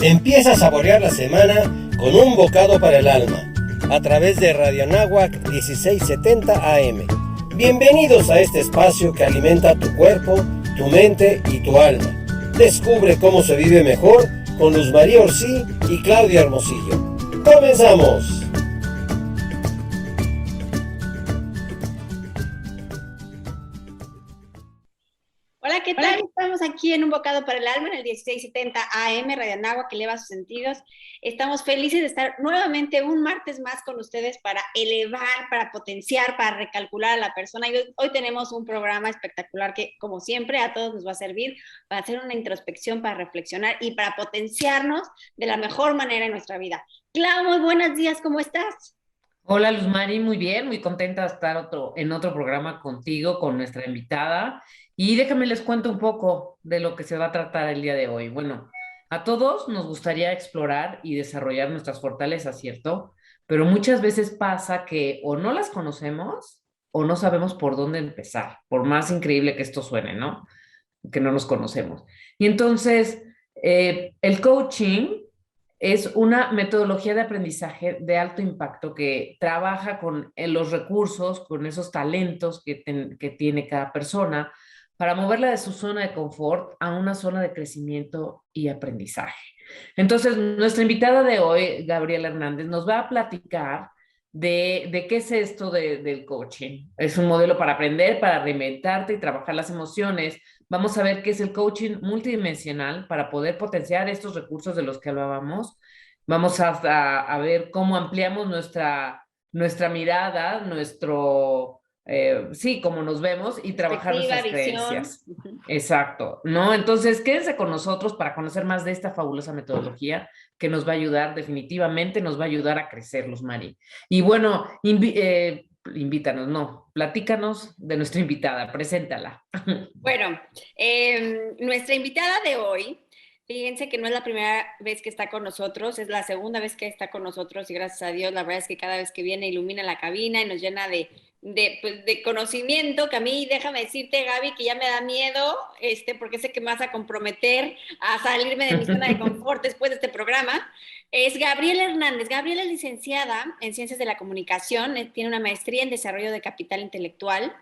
Empieza a saborear la semana con un bocado para el alma, a través de Radio Anáhuac 1670 AM. Bienvenidos a este espacio que alimenta tu cuerpo, tu mente y tu alma. Descubre cómo se vive mejor con Luz María Orsí y Claudia Hermosillo. ¡Comenzamos! Hola, ¿qué tal? Estamos aquí en Un Bocado para el Alma, en el 1670 AM, Radio Anáhuac, que eleva sus sentidos. Estamos felices de estar nuevamente un martes más con ustedes para elevar, para potenciar, para recalcular a la persona. Y hoy tenemos un programa espectacular que, como siempre, a todos nos va a servir para hacer una introspección, para reflexionar y para potenciarnos de la mejor manera en nuestra vida. Clau, muy buenos días, ¿cómo estás? Hola Luz Mari, muy bien, muy contenta de estar en otro programa contigo, con nuestra invitada. Y déjame les cuento un poco de lo que se va a tratar el día de hoy. Bueno, a todos nos gustaría explorar y desarrollar nuestras fortalezas, ¿cierto? Pero muchas veces pasa que o no las conocemos o no sabemos por dónde empezar, por más increíble que esto suene, ¿no? Que no nos conocemos. Y entonces, el coaching es una metodología de aprendizaje de alto impacto que trabaja con los recursos, con esos talentos que tiene cada persona para moverla de su zona de confort a una zona de crecimiento y aprendizaje. Entonces, nuestra invitada de hoy, Gabriela Hernández, nos va a platicar de qué es esto del coaching. Es un modelo para aprender, para reinventarte y trabajar las emociones. Vamos a ver qué es el coaching multidimensional para poder potenciar estos recursos de los que hablábamos. Vamos a ver cómo ampliamos nuestra mirada, sí, cómo nos vemos y trabajar nuestras Visión. creencias. Exacto, ¿no? Entonces, quédense con nosotros para conocer más de esta fabulosa metodología que nos va a ayudar, definitivamente nos va a ayudar a crecer, Luz Mari. Y bueno, invítanos, no, platícanos de nuestra invitada, preséntala. Bueno, nuestra invitada de hoy, fíjense que no es la primera vez que está con nosotros, es la segunda vez que está con nosotros y gracias a Dios, la verdad es que cada vez que viene ilumina la cabina y nos llena pues, de conocimiento, que a mí, déjame decirte, Gaby, que ya me da miedo, porque sé que me vas a comprometer a salirme de mi zona de confort después de este programa. Es Gabriela Hernández. Gabriela es licenciada en Ciencias de la Comunicación, tiene una maestría en Desarrollo de Capital Intelectual.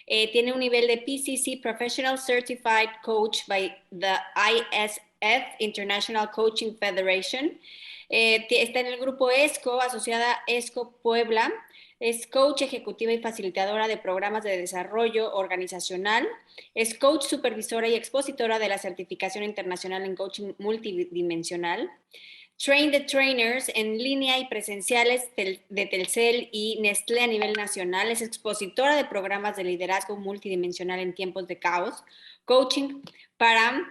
Tiene un nivel de PCC, Professional Certified Coach by the ISF, International Coaching Federation. Está en el grupo ESCO, asociada a ESCO Puebla. Es coach ejecutiva y facilitadora de programas de desarrollo organizacional. Es coach supervisora y expositora de la certificación internacional en coaching multidimensional. Train the Trainers en línea y presenciales de Telcel y Nestlé a nivel nacional. Es expositora de programas de liderazgo multidimensional en tiempos de caos. Coaching para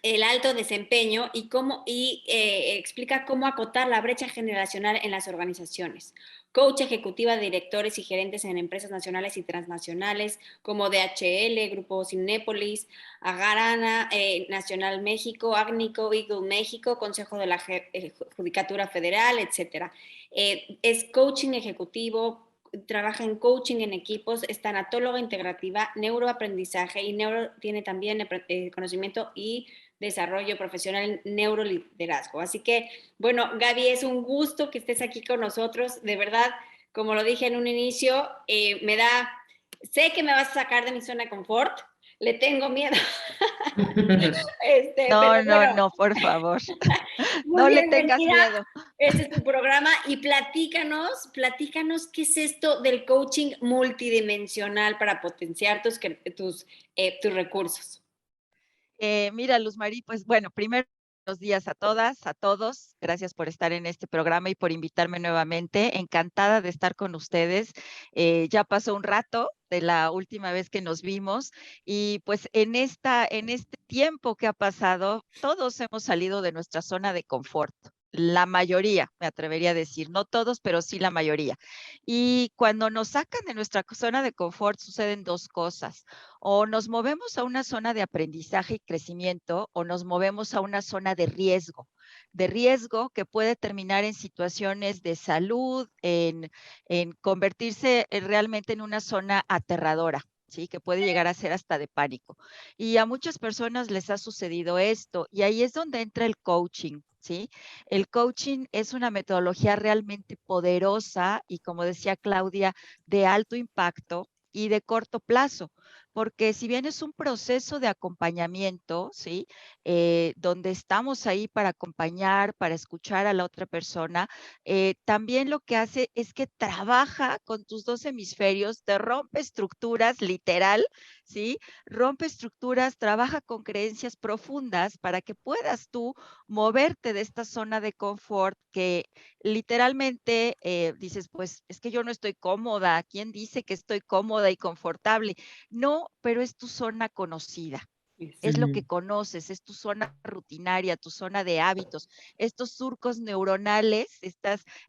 el alto desempeño y explica cómo acotar la brecha generacional en las organizaciones. Coach ejecutiva de directores y gerentes en empresas nacionales y transnacionales como DHL, Grupo Cinépolis, Agarana, Nacional México, Agnico, Eagle México, Consejo de la Judicatura Federal, etc. Es coaching ejecutivo, trabaja en coaching en equipos, es tanatóloga integrativa, neuroaprendizaje y tiene también conocimiento y desarrollo profesional en neuroliderazgo. Así que, bueno, Gaby, es un gusto que estés aquí con nosotros. De verdad, como lo dije en un inicio, sé que me vas a sacar de mi zona de confort, le tengo miedo. Pero bueno, No, por favor. muy No le tengas bienvenida. miedo. Este es tu programa y platícanos qué es esto del coaching multidimensional para potenciar tus recursos. Mira, Luz Marí, pues bueno, primero, buenos días a todas, a todos. Gracias por estar en este programa y por invitarme nuevamente. Encantada de estar con ustedes. Ya pasó un rato de la última vez que nos vimos y pues en este tiempo que ha pasado, todos hemos salido de nuestra zona de confort. La mayoría, me atrevería a decir, no todos, pero sí la mayoría. Y cuando nos sacan de nuestra zona de confort suceden dos cosas. O nos movemos a una zona de aprendizaje y crecimiento o nos movemos a una zona de riesgo que puede terminar en situaciones de salud, en convertirse realmente en una zona aterradora. ¿sí? Que puede llegar a ser hasta de pánico. Y a muchas personas les ha sucedido esto, y ahí es donde entra el coaching, ¿sí? El coaching es una metodología realmente poderosa y, como decía Claudia, de alto impacto y de corto plazo, porque si bien es un proceso de acompañamiento, ¿sí? Donde estamos ahí para acompañar, para escuchar a la otra persona, también lo que hace es que trabaja con tus dos hemisferios, te rompe estructuras, literal, ¿sí? Rompe estructuras, trabaja con creencias profundas para que puedas tú moverte de esta zona de confort que literalmente dices, pues es que yo no estoy cómoda. ¿Quién dice que estoy cómoda y confortable? No, pero es tu zona conocida. Es lo que Ujú. conoces, es tu zona rutinaria, tu zona de hábitos, estos surcos neuronales,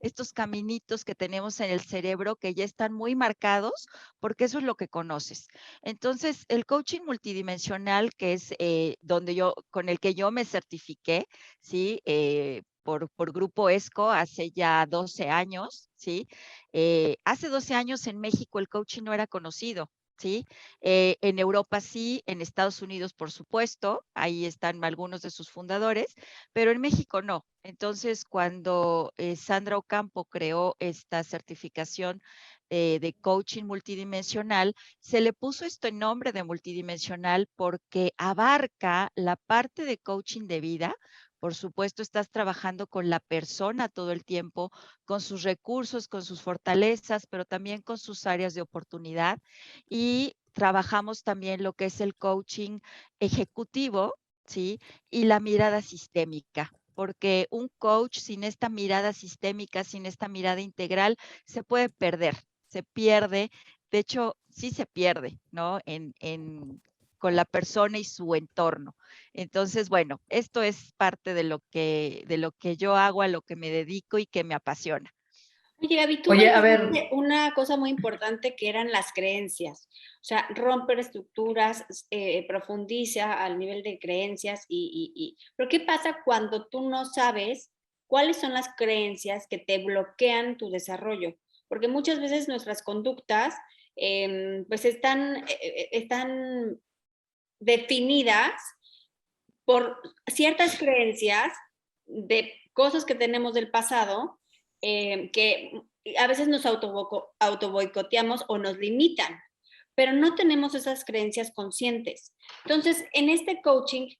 estos caminitos que tenemos en el cerebro que ya están muy marcados, porque eso es lo que conoces. Entonces, el coaching multidimensional, que es con el que yo me certifiqué, ¿sí? Por Grupo ESCO hace ya 12 años, ¿sí? Hace 12 años en México el coaching no era conocido. ¿Sí? En Europa sí, en Estados Unidos, por supuesto, ahí están algunos de sus fundadores, pero en México no. Entonces, cuando Sandra Ocampo creó esta certificación de coaching multidimensional, se le puso este nombre de multidimensional porque abarca la parte de coaching de vida. Por supuesto, estás trabajando con la persona todo el tiempo, con sus recursos, con sus fortalezas, pero también con sus áreas de oportunidad, y trabajamos también lo que es el coaching ejecutivo, ¿sí? Y la mirada sistémica, porque un coach sin esta mirada sistémica, sin esta mirada integral, se puede perder, se pierde. De hecho, sí se pierde, ¿no? Con la persona y su entorno. Entonces, bueno, esto es parte de lo que yo hago, a lo que me dedico y que me apasiona. Oye, Gaby, tú Oye, a ver, mencionaste una cosa muy importante que eran las creencias. O sea, romper estructuras, profundiza al nivel de creencias Pero ¿qué pasa cuando tú no sabes cuáles son las creencias que te bloquean tu desarrollo? Porque muchas veces nuestras conductas pues están definidas por ciertas creencias de cosas que tenemos del pasado que a veces nos auto boicoteamos o nos limitan, pero no tenemos esas creencias conscientes. Entonces, en este coaching,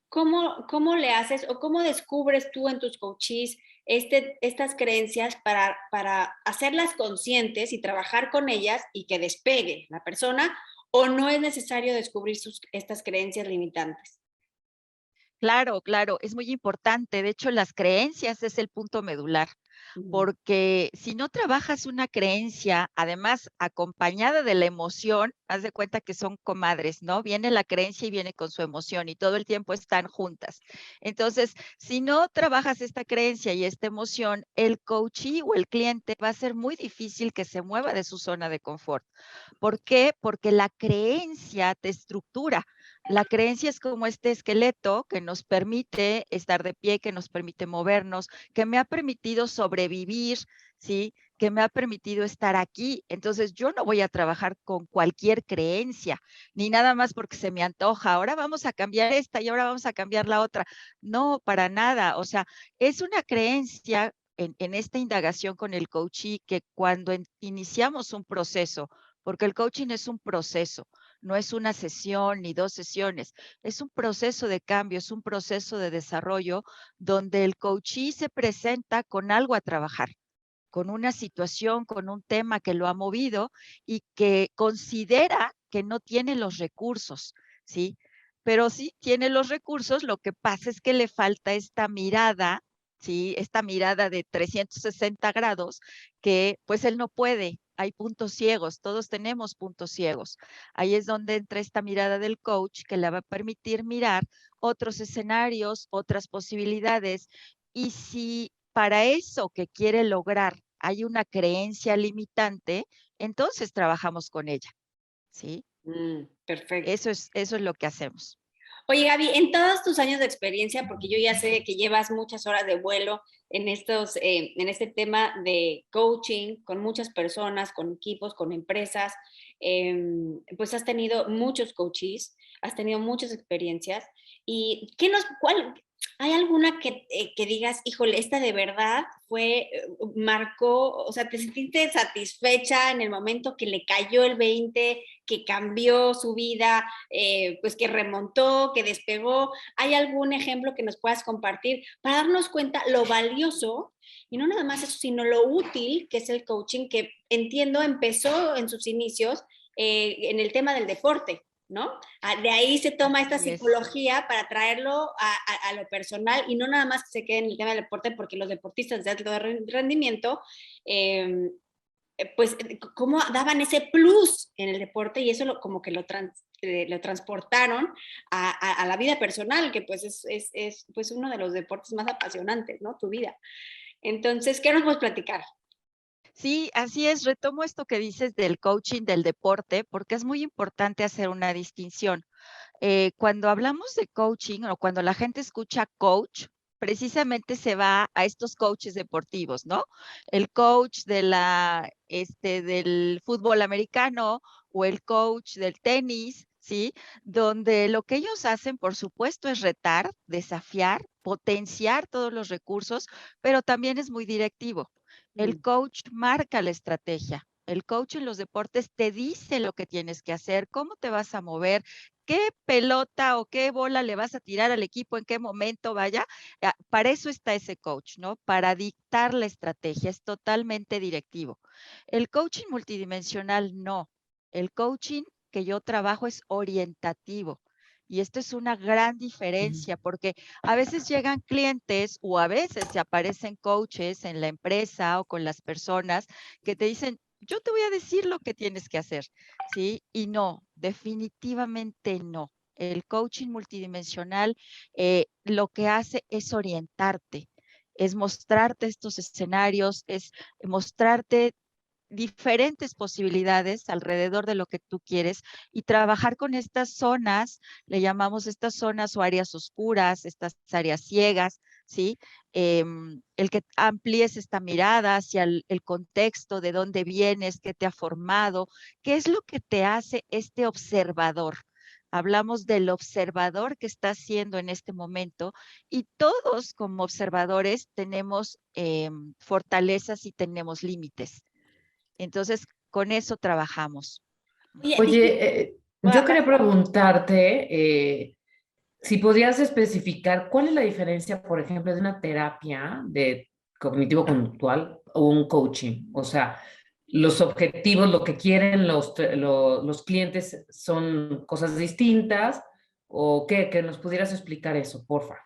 ¿cómo le haces o cómo descubres tú en tus coaches estas creencias para hacerlas conscientes y trabajar con ellas y que despegue la persona? ¿O no es necesario descubrir estas creencias limitantes? Claro, claro, es muy importante. De hecho, las creencias es el punto medular, Ujú. porque si no trabajas una creencia, además acompañada de la emoción, haz de cuenta que son comadres, ¿no? Viene la creencia y viene con su emoción y todo el tiempo están juntas. Entonces, si no trabajas esta creencia y esta emoción, el coachee o el cliente va a ser muy difícil que se mueva de su zona de confort. ¿Por qué? Porque la creencia te estructura. La creencia es como este esqueleto que nos permite estar de pie, que nos permite movernos, que me ha permitido sobrevivir, ¿sí? Que me ha permitido estar aquí. Entonces, yo no voy a trabajar con cualquier creencia, ni nada más porque se me antoja. Ahora vamos a cambiar esta y ahora vamos a cambiar la otra. No, para nada. O sea, es una creencia en esta indagación con el coachee que cuando iniciamos un proceso, porque el coaching es un proceso, no es una sesión ni dos sesiones, es un proceso de cambio, es un proceso de desarrollo donde el coachee se presenta con algo a trabajar, con una situación, con un tema que lo ha movido y que considera que no tiene los recursos, ¿sí? Pero sí tiene los recursos, lo que pasa es que le falta esta mirada, ¿sí? Esta mirada de 360 grados que pues él no puede. Hay puntos ciegos, todos tenemos puntos ciegos. Ahí es donde entra esta mirada del coach que le va a permitir mirar otros escenarios, otras posibilidades. Y si para eso que quiere lograr hay una creencia limitante, entonces trabajamos con ella, ¿sí? Perfecto. Eso es lo que hacemos. Oye, Gaby, en todos tus años de experiencia, porque yo ya sé que llevas muchas horas de vuelo en este tema de coaching con muchas personas, con equipos, con empresas, pues has tenido muchos coaches, has tenido muchas experiencias. ¿Y hay alguna que digas, híjole, esta de verdad marcó, o sea, te sentiste satisfecha en el momento que le cayó el 20, que cambió su vida, pues que remontó, que despegó? ¿Hay algún ejemplo que nos puedas compartir para darnos cuenta lo valioso, y no nada más eso, sino lo útil que es el coaching, que entiendo empezó en sus inicios en el tema del deporte, ¿no? De ahí se toma esta psicología para traerlo a lo personal, y no nada más que se quede en el tema del deporte, porque los deportistas de alto rendimiento, pues, cómo daban ese plus en el deporte, y eso como que lo transportaron a la vida personal, que pues es pues uno de los deportes más apasionantes, ¿no? Tu vida. Entonces, ¿qué nos puedes platicar? Sí, así es. Retomo esto que dices del coaching del deporte, porque es muy importante hacer una distinción. Cuando hablamos de coaching o cuando la gente escucha coach, precisamente se va a estos coaches deportivos, ¿no? El coach del fútbol americano o el coach del tenis, ¿sí? Donde lo que ellos hacen, por supuesto, es retar, desafiar, potenciar todos los recursos, pero también es muy directivo. El coach marca la estrategia. El coach en los deportes te dice lo que tienes que hacer, cómo te vas a mover, qué pelota o qué bola le vas a tirar al equipo, en qué momento vaya. Para eso está ese coach, ¿no? Para dictar la estrategia, es totalmente directivo. El coaching multidimensional no. El coaching que yo trabajo es orientativo. Y esto es una gran diferencia porque a veces llegan clientes o a veces se aparecen coaches en la empresa o con las personas que te dicen, yo te voy a decir lo que tienes que hacer, ¿sí? Y no, definitivamente no. El coaching multidimensional lo que hace es orientarte, es mostrarte estos escenarios, es mostrarte diferentes posibilidades alrededor de lo que tú quieres y trabajar con estas zonas, le llamamos estas zonas o áreas oscuras, estas áreas ciegas, ¿sí? El que amplíes esta mirada hacia el contexto, de dónde vienes, qué te ha formado, qué es lo que te hace este observador. Hablamos del observador que está haciendo en este momento, y todos como observadores tenemos fortalezas y tenemos límites. Entonces, con eso trabajamos. Oye, yo quería preguntarte si podrías especificar cuál es la diferencia, por ejemplo, de una terapia de cognitivo-conductual o un coaching. O sea, los objetivos, lo que quieren los clientes son cosas distintas, o qué, que nos pudieras explicar eso, porfa.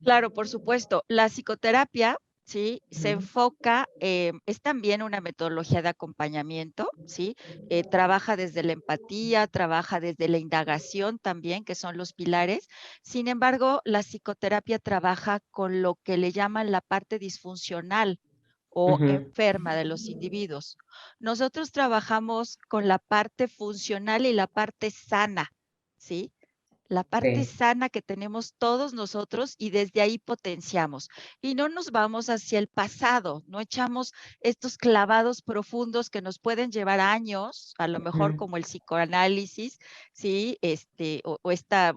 Claro, por supuesto. La psicoterapia, ¿sí? Se enfoca, es también una metodología de acompañamiento, ¿sí? Trabaja desde la empatía, trabaja desde la indagación también, que son los pilares. Sin embargo, la psicoterapia trabaja con lo que le llaman la parte disfuncional o enferma de los individuos. Nosotros trabajamos con la parte funcional y la parte sana, ¿sí? La parte Ok. sana que tenemos todos nosotros, y desde ahí potenciamos. Y no nos vamos hacia el pasado, no echamos estos clavados profundos que nos pueden llevar años, a lo mejor como el psicoanálisis, ¿sí? O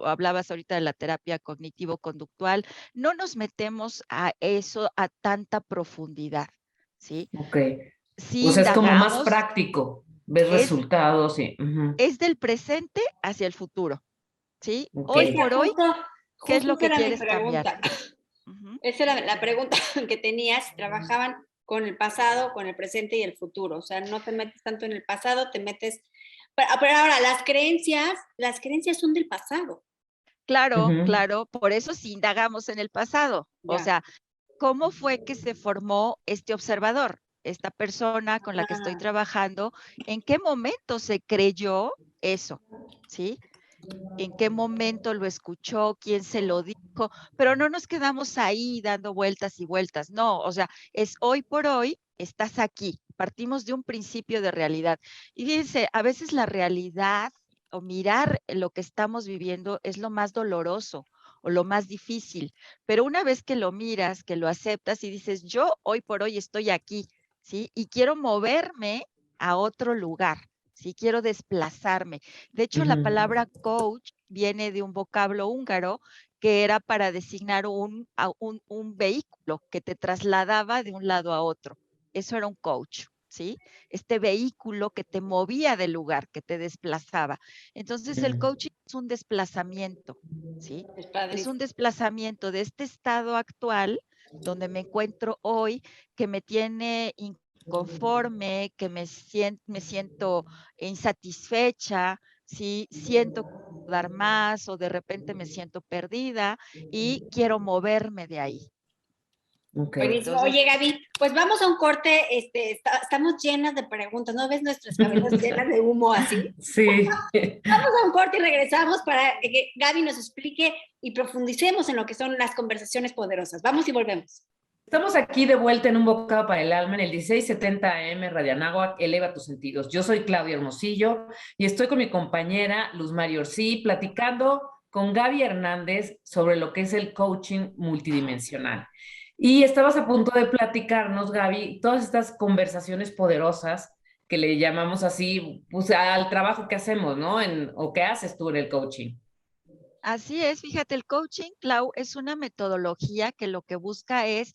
hablabas ahorita de la terapia cognitivo-conductual. No nos metemos a eso a tanta profundidad, ¿sí? Ok. O Sí sea, es como más indagamos, práctico, ves es, resultados y... es del presente hacia el futuro, ¿sí? Ok. Hoy por hoy, ¿qué es Justo lo esa que era mi quieres cambiar? pregunta. Ujú. Esa era la pregunta que tenías. Trabajaban con el pasado, con el presente y el futuro. O sea, no te metes tanto en el pasado, te metes... Pero ahora, las creencias son del pasado. Claro, Ujú. claro, por eso sí indagamos en el pasado. O Ya. sea, ¿cómo fue que se formó este observador? Esta persona con la que estoy Ah, trabajando, ¿en qué momento se creyó eso? ¿Sí? ¿En qué momento lo escuchó? ¿Quién se lo dijo? Pero no nos quedamos ahí dando vueltas y vueltas. No, o sea, es hoy por hoy, estás aquí. Partimos de un principio de realidad. Y fíjense, a veces la realidad o mirar lo que estamos viviendo es lo más doloroso o lo más difícil, pero una vez que lo miras, que lo aceptas y dices, yo hoy por hoy estoy aquí, ¿sí? Y quiero moverme a otro lugar, ¿sí? Quiero desplazarme. De hecho, la palabra coach viene de un vocablo húngaro que era para designar un vehículo que te trasladaba de un lado a otro. Eso era un coach, ¿sí? Este vehículo que te movía del lugar, que te desplazaba. Entonces, el coaching es un desplazamiento, ¿sí? Es un desplazamiento de este estado actual donde me encuentro hoy, que me tiene inconforme, que me siento insatisfecha, ¿sí? Siento dar más o de repente me siento perdida y quiero moverme de ahí. Okay. Buenísimo. Entonces, Oye, Gaby, pues vamos a un corte. Estamos llenas de preguntas. ¿No ves nuestras cabezas llenas de humo así? Sí. Vamos a un corte y regresamos para que Gaby nos explique y profundicemos en lo que son las conversaciones poderosas. Vamos y volvemos. Estamos aquí de vuelta en Un Bocado para el Alma, en el 1670 AM Radio Anáhuac, eleva tus sentidos. Yo soy Claudia Hermosillo y estoy con mi compañera Luz Mari Orsi platicando con Gaby Hernández sobre lo que es el coaching multidimensional. Y estabas a punto de platicarnos, Gaby, todas estas conversaciones poderosas que le llamamos así, pues, al trabajo que hacemos, ¿no? O que haces tú en el coaching. así es, fíjate, el coaching, Clau, es una metodología que lo que busca es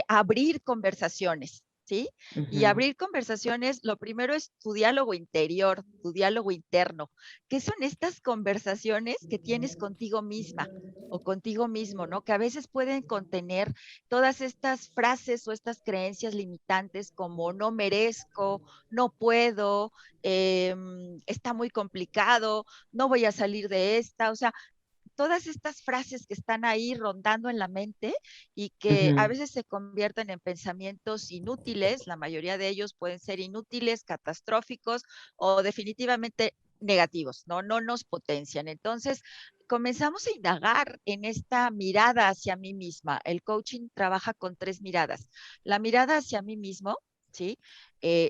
abrir conversaciones, ¿sí? Y abrir conversaciones, lo primero es tu diálogo interior, tu diálogo interno. ¿Qué son estas conversaciones que tienes contigo misma o contigo mismo, ¿no? Que a veces pueden contener todas estas frases o estas creencias limitantes como no merezco, no puedo, está muy complicado, no voy a salir de esta, o sea, todas estas frases que están ahí rondando en la mente y que a veces se convierten en pensamientos inútiles, la mayoría de ellos pueden ser inútiles, catastróficos o definitivamente negativos, ¿no? No nos potencian. Entonces, comenzamos a indagar en esta mirada hacia mí misma. El coaching trabaja con 3 miradas. La mirada hacia mí mismo, ¿sí?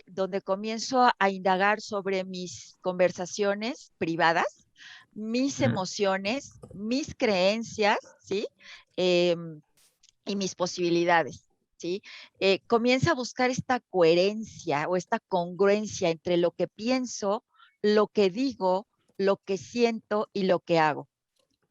Donde comienzo a indagar sobre mis conversaciones privadas, mis emociones, mis creencias, ¿sí? Eh, y mis posibilidades, ¿sí? Comienza a buscar esta coherencia o esta congruencia entre lo que pienso, lo que digo, lo que siento y lo que hago.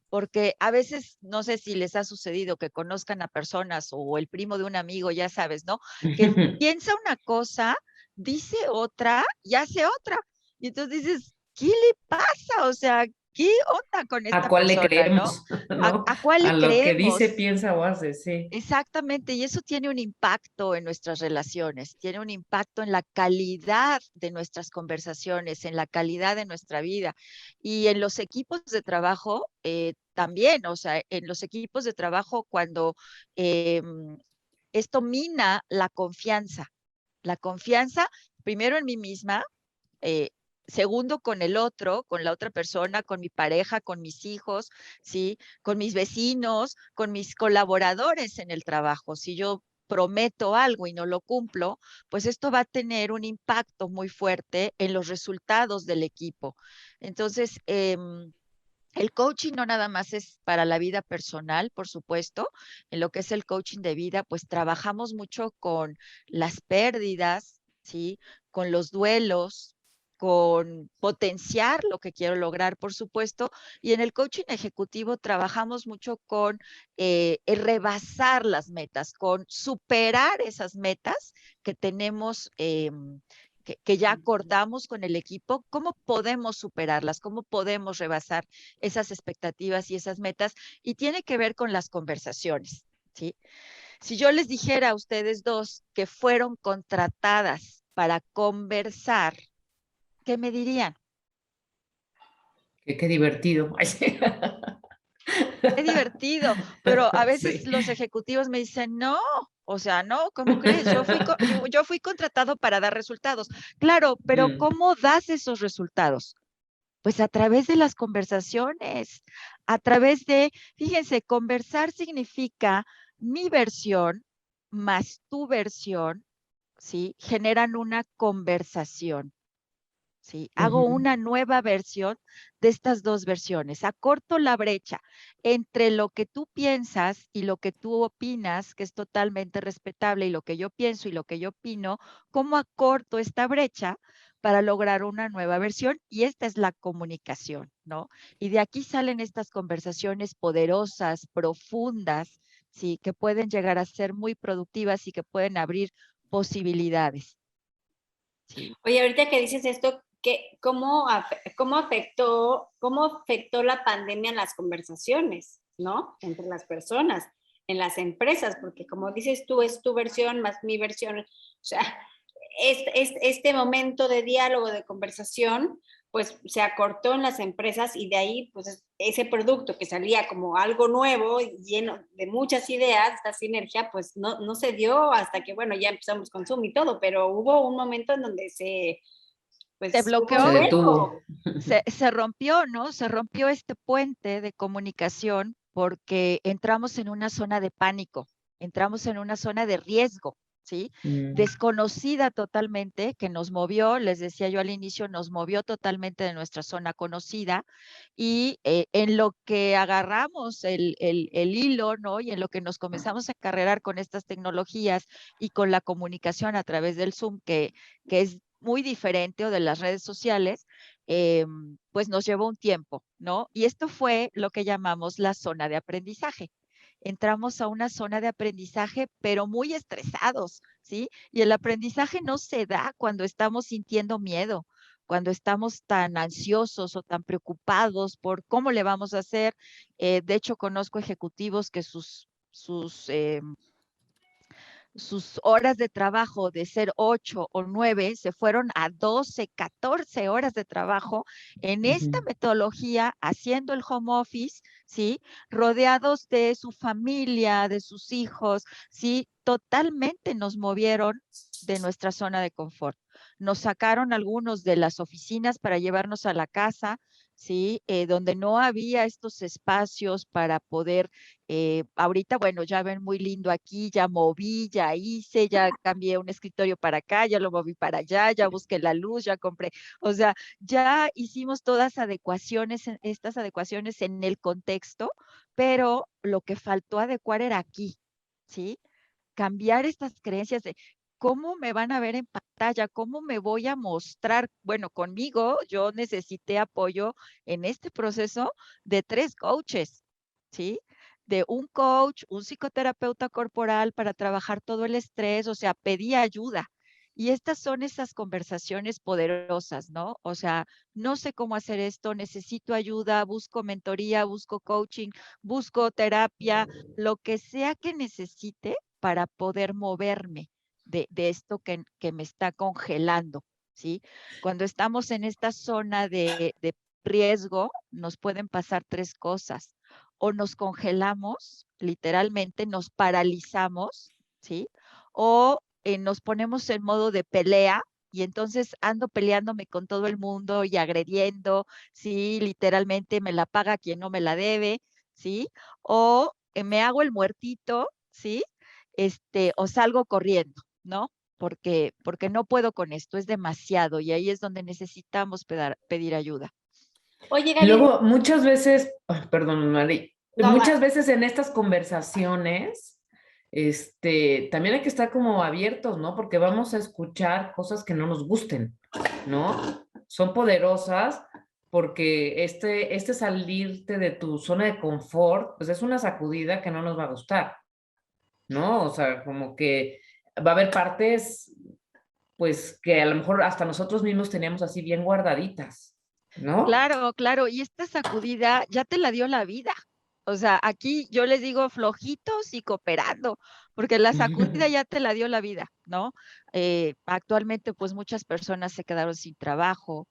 Porque a veces, no sé si les ha sucedido que conozcan a personas o el primo de un amigo, ya sabes, ¿no? Que piensa una cosa, dice otra y hace otra. Y entonces dices, ¿qué le pasa? O sea, ¿qué onda con ¿A esta cuál le persona, no? creemos? ¿No? ¿A cuál A le lo que dice, creemos? piensa o hace, sí. Exactamente, y eso tiene un impacto en nuestras relaciones, tiene un impacto en la calidad de nuestras conversaciones, en la calidad de nuestra vida. Y en los equipos de trabajo también, o sea, en los equipos de trabajo cuando esto mina la confianza primero en mí misma, eh, segundo con el otro, con la otra persona, con mi pareja, con mis hijos, ¿sí? Con mis vecinos, con mis colaboradores en el trabajo. Si yo prometo algo y no lo cumplo, pues esto va a tener un impacto muy fuerte en los resultados del equipo. Entonces, el coaching no nada más es para la vida personal, por supuesto. En lo que es el coaching de vida, pues trabajamos mucho con las pérdidas, ¿sí? Con los duelos, con potenciar lo que quiero lograr, por supuesto. Y en el coaching ejecutivo trabajamos mucho con el rebasar las metas, con superar esas metas que tenemos. Que ya acordamos con el equipo, ¿cómo podemos superarlas? ¿Cómo podemos rebasar esas expectativas y esas metas? Y tiene que ver con las conversaciones, ¿sí? Si yo les dijera a ustedes dos que fueron contratadas para conversar, ¿qué me dirían? Qué divertido. Ay, sí. Qué divertido, pero a veces Sí. los ejecutivos me dicen, no, o sea, no, ¿cómo crees? Yo fui contratado para dar resultados. Claro, pero ¿cómo das esos resultados? Pues a través de las conversaciones, a través de, fíjense, conversar significa mi versión más tu versión, ¿sí? Generan una conversación. ¿sí? Hago Ujú. una nueva versión de estas dos versiones. Acorto la brecha entre lo que tú piensas y lo que tú opinas, que es totalmente respetable, y lo que yo pienso y lo que yo opino. ¿Cómo acorto esta brecha para lograr una nueva versión? Y esta es la comunicación, ¿no? Y de aquí salen estas conversaciones poderosas, profundas, ¿sí? Que pueden llegar a ser muy productivas y que pueden abrir posibilidades, ¿sí? Oye, ahorita que dices esto, cómo afectó la pandemia en las conversaciones, ¿no? Entre las personas, en las empresas, porque como dices tú, es tu versión más mi versión. O sea, este momento de diálogo, de conversación, pues se acortó en las empresas y de ahí, pues ese producto que salía como algo nuevo, lleno de muchas ideas, esta sinergia, pues no se dio hasta que, bueno, ya empezamos con Zoom y todo, pero hubo un momento en donde Se pues hubo bloqueó, un Se hueco. detuvo. se rompió, ¿no? Se rompió este puente de comunicación porque entramos en una zona de pánico, entramos en una zona de riesgo, ¿sí? Mm. Desconocida totalmente, que nos movió, les decía yo al inicio, nos movió totalmente de nuestra zona conocida, y en lo que agarramos el hilo, ¿no? Y en lo que nos comenzamos a encarrerar con estas tecnologías y con la comunicación a través del Zoom, que es muy diferente, o de las redes sociales, pues nos llevó un tiempo, ¿no? Y esto fue lo que llamamos la zona de aprendizaje. Entramos a una zona de aprendizaje, pero muy estresados, ¿sí? Y el aprendizaje no se da cuando estamos sintiendo miedo, cuando estamos tan ansiosos o tan preocupados por cómo le vamos a hacer. De hecho, conozco ejecutivos que sus horas de trabajo de ser 8 o 9 se fueron a 12, 14 horas de trabajo en esta Ujú. metodología, haciendo el home office, ¿sí? Rodeados de su familia, de sus hijos, ¿sí? Totalmente nos movieron de nuestra zona de confort. Nos sacaron algunos de las oficinas para llevarnos a la casa, ¿sí? Donde no había estos espacios para poder, ahorita, bueno, ya ven muy lindo aquí, ya moví, ya hice, ya cambié un escritorio para acá, ya lo moví para allá, ya busqué la luz, ya compré, o sea, ya hicimos todas adecuaciones, estas adecuaciones en el contexto, pero lo que faltó adecuar era aquí, ¿sí? Cambiar estas creencias de cómo me van a ver en pantalla, cómo me voy a mostrar. Bueno, conmigo yo necesité apoyo en este proceso de 3 coaches, ¿sí? De un coach, un psicoterapeuta corporal para trabajar todo el estrés, o sea, pedí ayuda. Y estas son esas conversaciones poderosas, ¿no? O sea, no sé cómo hacer esto, necesito ayuda, busco mentoría, busco coaching, busco terapia, lo que sea que necesite para poder moverme de esto que me está congelando, ¿sí? Cuando estamos en esta zona de riesgo, nos pueden pasar 3 cosas. O nos congelamos, literalmente nos paralizamos, ¿sí? O nos ponemos en modo de pelea, y entonces ando peleándome con todo el mundo y agrediendo, ¿sí? Literalmente me la paga quien no me la debe, ¿sí? O me hago el muertito, ¿sí? O salgo corriendo, ¿no? Porque no puedo con esto, es demasiado, y ahí es donde necesitamos pedir ayuda. Oye, Y Gaby, luego muchas veces, ay, perdón, Mari, no más. muchas veces en estas conversaciones, también hay que estar como abiertos, ¿no? Porque vamos a escuchar cosas que no nos gusten, ¿no? Son poderosas porque este salirte de tu zona de confort, pues es una sacudida que no nos va a gustar, ¿no? O sea, como que va a haber partes, pues, que a lo mejor hasta nosotros mismos teníamos así bien guardaditas, ¿no? Claro, claro, y esta sacudida ya te la dio la vida. O sea, aquí yo les digo flojitos y cooperando, porque la sacudida ya te la dio la vida, ¿no? Actualmente, pues muchas personas se quedaron sin trabajo,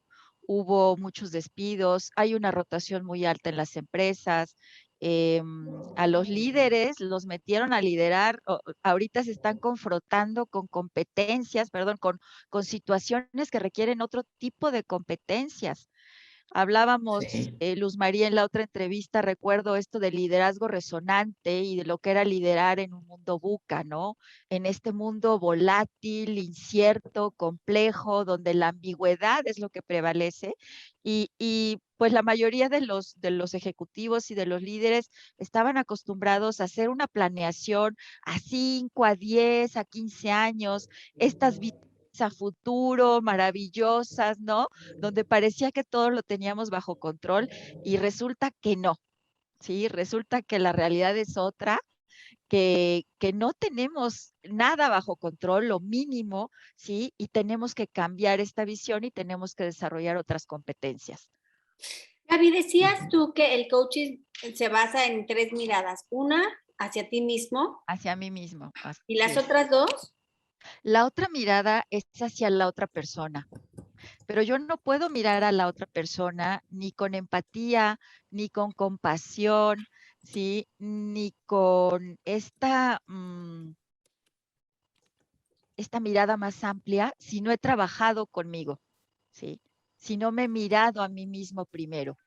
hubo muchos despidos, hay una rotación muy alta en las empresas. A los líderes los metieron a liderar, ahorita se están confrontando con competencias, perdón, con situaciones que requieren otro tipo de competencias. Hablábamos, Sí. Luz María, en la otra entrevista, recuerdo esto del liderazgo resonante y de lo que era liderar en un mundo VUCA, ¿no? En este mundo volátil, incierto, complejo, donde la ambigüedad es lo que prevalece y pues la mayoría de los ejecutivos y de los líderes estaban acostumbrados a hacer una planeación a 5, a 10, a 15 años, estas visiones a futuro maravillosas, ¿no? Donde parecía que todo lo teníamos bajo control y resulta que no, ¿sí? Resulta que la realidad es otra, que no tenemos nada bajo control, lo mínimo, ¿sí? Y tenemos que cambiar esta visión y tenemos que desarrollar otras competencias. Gaby, decías tú que el coaching se basa en 3 miradas. Una hacia ti mismo Hacia mí mismo, así y las es. otras 2. La otra mirada es hacia la otra persona, pero yo no puedo mirar a la otra persona ni con empatía, ni con compasión, ¿sí? Ni con esta mirada más amplia si no he trabajado conmigo, ¿sí? Si no me he mirado a mí mismo primero.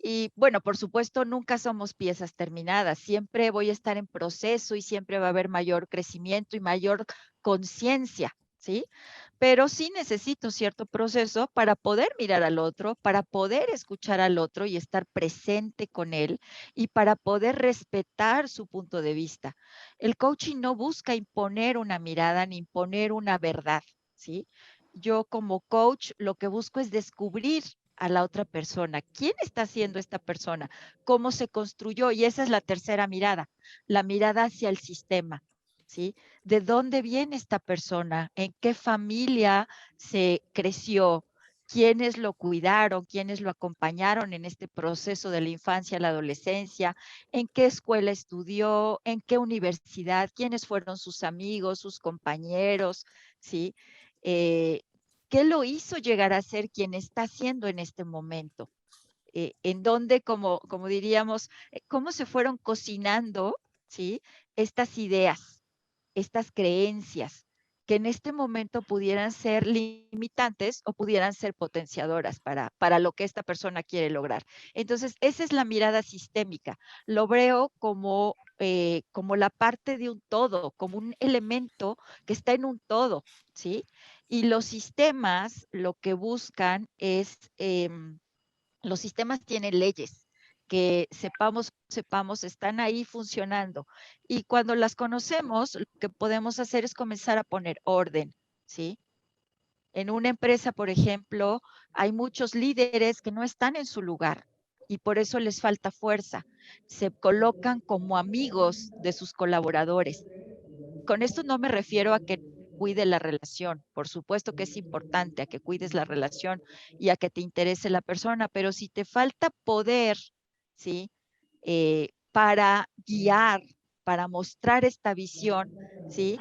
Y bueno, por supuesto, nunca somos piezas terminadas. Siempre voy a estar en proceso y siempre va a haber mayor crecimiento y mayor conciencia, ¿sí? Pero sí necesito cierto proceso para poder mirar al otro, para poder escuchar al otro y estar presente con él y para poder respetar su punto de vista. El coaching no busca imponer una mirada ni imponer una verdad, ¿sí? Yo como coach lo que busco es descubrir a la otra persona. ¿Quién está siendo esta persona? ¿Cómo se construyó? Y esa es la tercera mirada, la mirada hacia el sistema, ¿sí? ¿De dónde viene esta persona? ¿En qué familia se creció? ¿Quiénes lo cuidaron? ¿Quiénes lo acompañaron en este proceso de la infancia a la adolescencia? ¿En qué escuela estudió? ¿En qué universidad? ¿Quiénes fueron sus amigos, sus compañeros? ¿Sí? Eh, ¿Qué lo hizo llegar a ser quien está siendo en este momento? En donde, como diríamos, cómo se fueron cocinando, ¿sí? Estas ideas, estas creencias, que en este momento pudieran ser limitantes o pudieran ser potenciadoras para lo que esta persona quiere lograr. Entonces, esa es la mirada sistémica. Lo veo como la parte de un todo, como un elemento que está en un todo, ¿sí? Y los sistemas lo que buscan es los sistemas tienen leyes que sepamos, están ahí funcionando. Y cuando las conocemos, lo que podemos hacer es comenzar a poner orden, ¿sí? En una empresa, por ejemplo, hay muchos líderes que no están en su lugar y por eso les falta fuerza. Se colocan como amigos de sus colaboradores. Con esto no me refiero a que cuide la relación, por supuesto que es importante a que cuides la relación y a que te interese la persona, pero si te falta poder, ¿sí? Para guiar, para mostrar esta visión, ¿sí?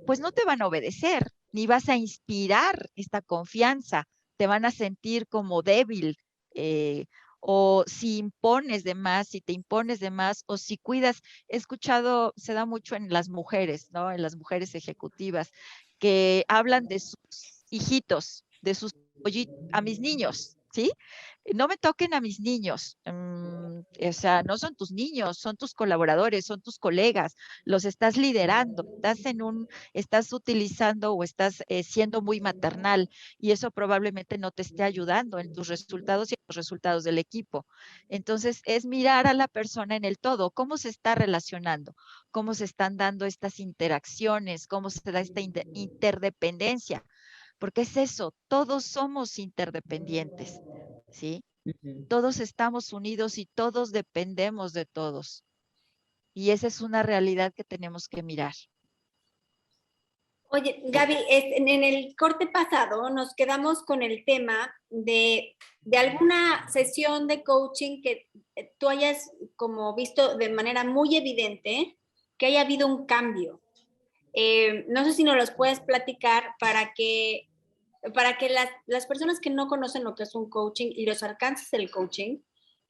Pues no te van a obedecer, ni vas a inspirar esta confianza, te van a sentir como débil, eh, o si impones de más, si te impones de más, o si cuidas. He escuchado, se da mucho en las mujeres, ¿no? En las mujeres ejecutivas, que hablan de sus hijitos, de sus pollitos, a mis niños, ¿sí? No me toquen a mis niños. O sea, no son tus niños, son tus colaboradores, son tus colegas, los estás liderando, estás utilizando o estás siendo muy maternal y eso probablemente no te esté ayudando en tus resultados y en los resultados del equipo. Entonces, es mirar a la persona en el todo, cómo se está relacionando, cómo se están dando estas interacciones, cómo se da esta interdependencia, porque es eso, todos somos interdependientes, ¿sí? Ujú. Todos estamos unidos y todos dependemos de todos. Y esa es una realidad que tenemos que mirar. Oye, Gaby, en el corte pasado nos quedamos con el tema de alguna sesión de coaching que tú hayas como visto de manera muy evidente que haya habido un cambio. No sé si nos los puedes platicar para que las personas que no conocen lo que es un coaching y los alcances del coaching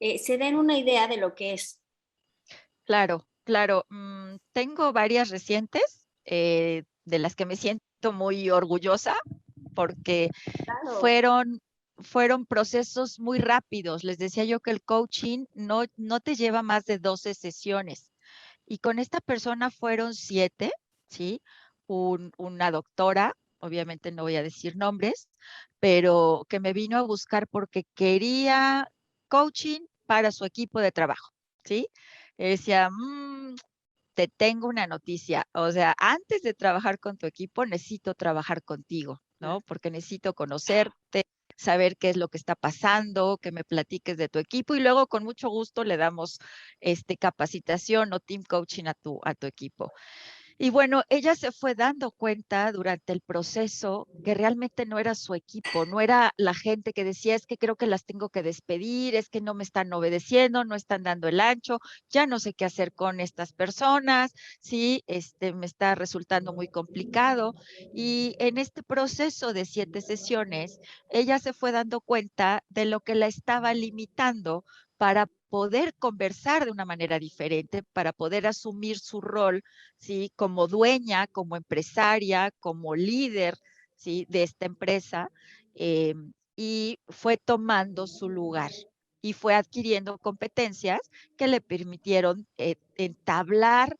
se den una idea de lo que es. Claro, claro. Tengo varias recientes de las que me siento muy orgullosa porque Claro. fueron fueron procesos muy rápidos. Les decía yo que el coaching no te lleva más de 12 sesiones. Y con esta persona fueron 7, ¿sí? Una doctora, obviamente no voy a decir nombres, pero que me vino a buscar porque quería coaching para su equipo de trabajo, ¿sí? Decía, te tengo una noticia, o sea, antes de trabajar con tu equipo, necesito trabajar contigo, ¿no? Porque necesito conocerte, saber qué es lo que está pasando, que me platiques de tu equipo y luego con mucho gusto le damos capacitación o team coaching a tu equipo. Y bueno, ella se fue dando cuenta durante el proceso que realmente no era su equipo, no era la gente que decía, es que creo que las tengo que despedir, es que no me están obedeciendo, no están dando el ancho, ya no sé qué hacer con estas personas, sí, me está resultando muy complicado. Y en este proceso de 7 sesiones, ella se fue dando cuenta de lo que la estaba limitando para poder conversar de una manera diferente, para poder asumir su rol, ¿sí? Como dueña, como empresaria, como líder, ¿sí? De esta empresa, y fue tomando su lugar y fue adquiriendo competencias que le permitieron entablar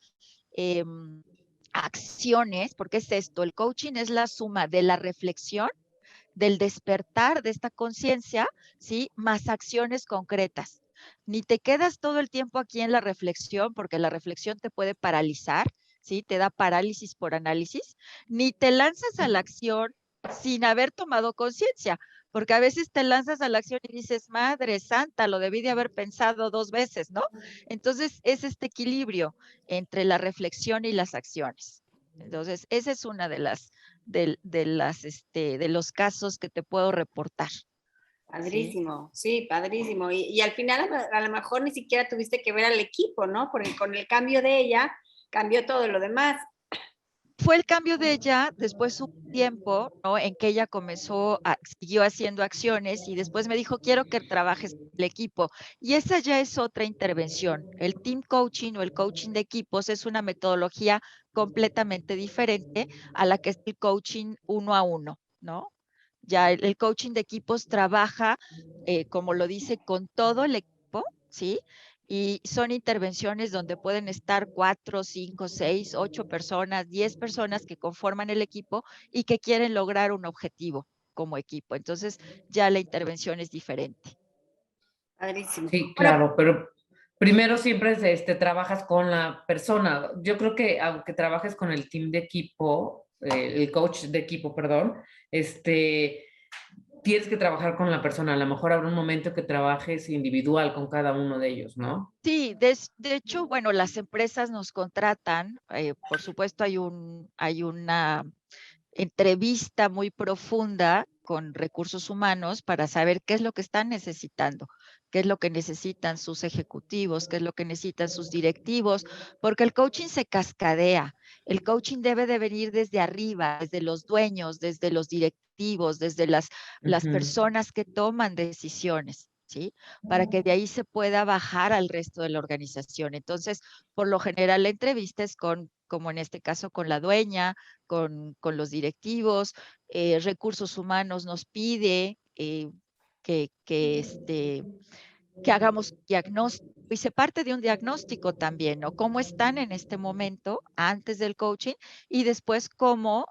acciones, porque es esto, el coaching es la suma de la reflexión, del despertar de esta conciencia, ¿sí? Más acciones concretas. Ni te quedas todo el tiempo aquí en la reflexión, porque la reflexión te puede paralizar, ¿sí? Te da parálisis por análisis, ni te lanzas a la acción sin haber tomado conciencia, porque a veces te lanzas a la acción y dices, madre santa, lo debí de haber pensado 2 veces, ¿no? Entonces, es este equilibrio entre la reflexión y las acciones. Entonces, esa es una de de los casos que te puedo reportar. Padrísimo, sí, padrísimo. Y al final a lo mejor ni siquiera tuviste que ver al equipo, ¿no? Porque con el cambio de ella, cambió todo lo demás. Fue el cambio de ella, después un tiempo, ¿no? En que ella siguió haciendo acciones y después me dijo, quiero que trabajes el equipo. Y esa ya es otra intervención. El team coaching o el coaching de equipos es una metodología completamente diferente a la que es el coaching 1 a 1, ¿no? Ya el coaching de equipos trabaja, como lo dice, con todo el equipo, ¿sí? Y son intervenciones donde pueden estar 4, 5, 6, 8 personas, 10 personas que conforman el equipo y que quieren lograr un objetivo como equipo. Entonces, ya la intervención es diferente. Padrísimo. Sí, Bueno, claro, pero primero siempre trabajas con la persona. Yo creo que aunque trabajes con el team de equipo, el coach de equipo, perdón, tienes que trabajar con la persona. A lo mejor habrá un momento que trabajes individual con cada uno de ellos, ¿no? Sí, de hecho, bueno, las empresas nos contratan, por supuesto hay una entrevista muy profunda con recursos humanos para saber qué es lo que están necesitando, qué es lo que necesitan sus ejecutivos, qué es lo que necesitan sus directivos, porque el coaching se cascadea. El coaching debe de venir desde arriba, desde los dueños, desde los directivos, desde las personas que toman decisiones, ¿sí? Para que de ahí se pueda bajar al resto de la organización. Entonces, por lo general, la entrevista es como en este caso, con la dueña, con los directivos, recursos humanos nos pide que hagamos diagnóstico y se parte de un diagnóstico también, ¿no? ¿Cómo están en este momento antes del coaching y después cómo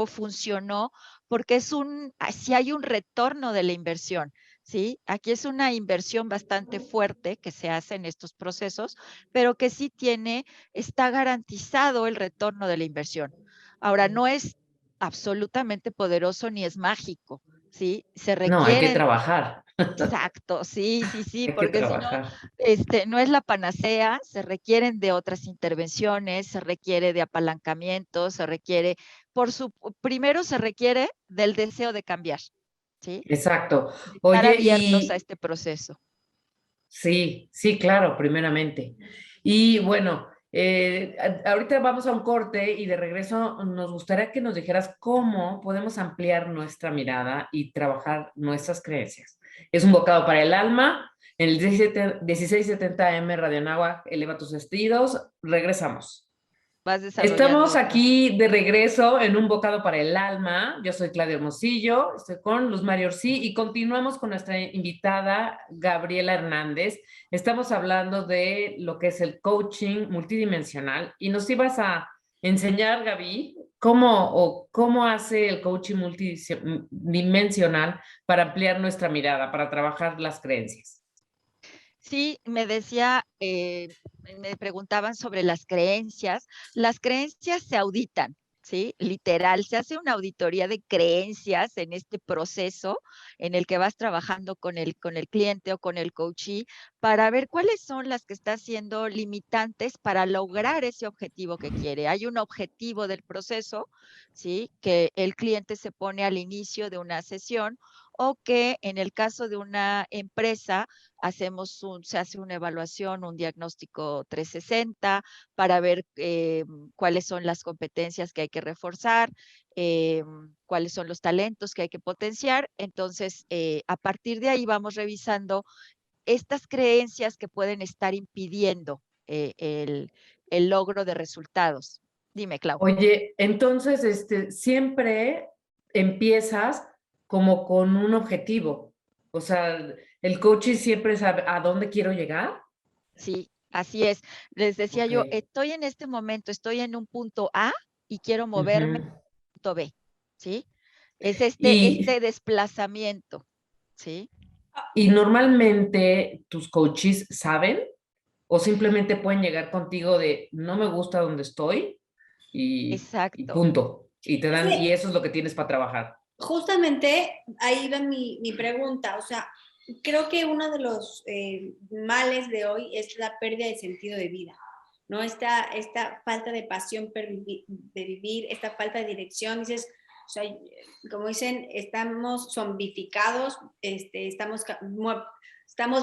funcionó? Porque si hay un retorno de la inversión, ¿sí? Aquí es una inversión bastante fuerte que se hace en estos procesos, pero que sí está garantizado el retorno de la inversión. Ahora, no es absolutamente poderoso ni es mágico, ¿sí? Se No, hay que requieren. trabajar. Exacto, sí, sí, sí, Hay que porque si no, trabajar. no es la panacea, se requieren de otras intervenciones, se requiere de apalancamiento, primero se requiere del deseo de cambiar, ¿sí? Exacto. De estar Oye, abiertos a este proceso. sí, sí, claro, primeramente. Y bueno, ahorita vamos a un corte y de regreso nos gustaría que nos dijeras cómo podemos ampliar nuestra mirada y trabajar nuestras creencias. Es un bocado para el alma. En el 1670 AM Radio Anáhuac, eleva tus sentidos. Regresamos. vas Estamos desarrollando. aquí de regreso en Un Bocado para el Alma. Yo soy Claudia Hermosillo, estoy con Luz María Orsi y continuamos con nuestra invitada Gabriela Hernández. Estamos hablando de lo que es el coaching multidimensional y nos ibas a enseñar, Gaby, cómo hace el coaching multidimensional para ampliar nuestra mirada, para trabajar las creencias. Sí, me decía, me preguntaban sobre las creencias. Las creencias se auditan, ¿sí? Literal, se hace una auditoría de creencias en este proceso en el que vas trabajando con el cliente o con el coachee para ver cuáles son las que está siendo limitantes para lograr ese objetivo que quiere. Hay un objetivo del proceso, ¿sí? Que el cliente se pone al inicio de una sesión o que en el caso de una empresa se hace una evaluación, un diagnóstico 360 para ver cuáles son las competencias que hay que reforzar, cuáles son los talentos que hay que potenciar. Entonces, a partir de ahí vamos revisando estas creencias que pueden estar impidiendo el logro de resultados. Dime, Clau. Oye, entonces, siempre empiezas como con un objetivo. O sea, el coaching siempre sabe a dónde quiero llegar. Sí, así es. Les decía Ok. yo, estoy en este momento, estoy en un punto A y quiero moverme Ujú. a punto B, ¿sí? Es Y, este desplazamiento, ¿sí? y normalmente tus coaches saben o simplemente pueden llegar contigo de no me gusta donde estoy y Exacto. punto. Y te dan, y Sí, eso es lo que tienes para trabajar. justamente ahí va mi pregunta. O sea, creo que uno de los males de hoy es la pérdida de sentido de vida, ¿no? Esta falta de pasión de vivir, esta falta de dirección. Dices, o sea, como dicen, estamos zombificados,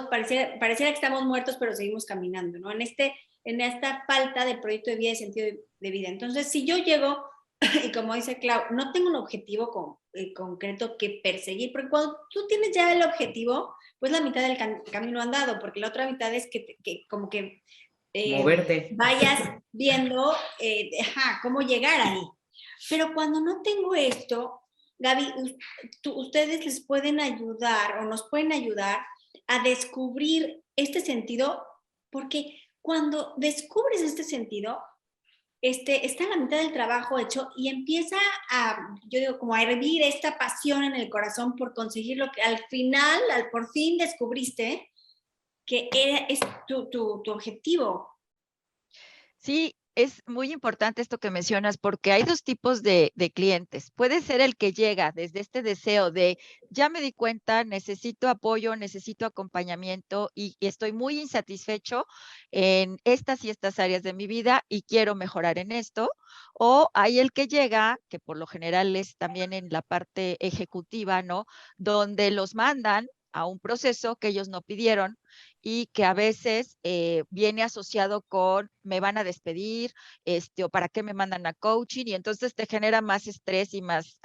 pareciera que estamos muertos, pero seguimos caminando, ¿no? En esta falta de proyecto de vida y sentido de vida. Entonces, si yo llego y como dice Clau, no tengo un objetivo concreto que perseguir, porque cuando tú tienes ya el objetivo, pues la mitad del camino andado, porque la otra mitad es que como que Moverte. vayas viendo cómo llegar ahí. Pero cuando no tengo esto, Gaby, ustedes les pueden ayudar o nos pueden ayudar a descubrir este sentido, porque cuando descubres este sentido, está en la mitad del trabajo hecho y empieza yo digo, como a hervir esta pasión en el corazón por conseguir lo que al final, por fin descubriste que es tu objetivo. Sí, es muy importante esto que mencionas porque hay dos tipos de clientes. Puede ser el que llega desde este deseo de, ya me di cuenta, necesito apoyo, necesito acompañamiento y estoy muy insatisfecho en estas y estas áreas de mi vida y quiero mejorar en esto. O hay el que llega, que por lo general es también en la parte ejecutiva, ¿no? Donde los mandan a un proceso que ellos no pidieron y que a veces viene asociado con me van a despedir, o para qué me mandan a coaching, y entonces te genera más estrés y más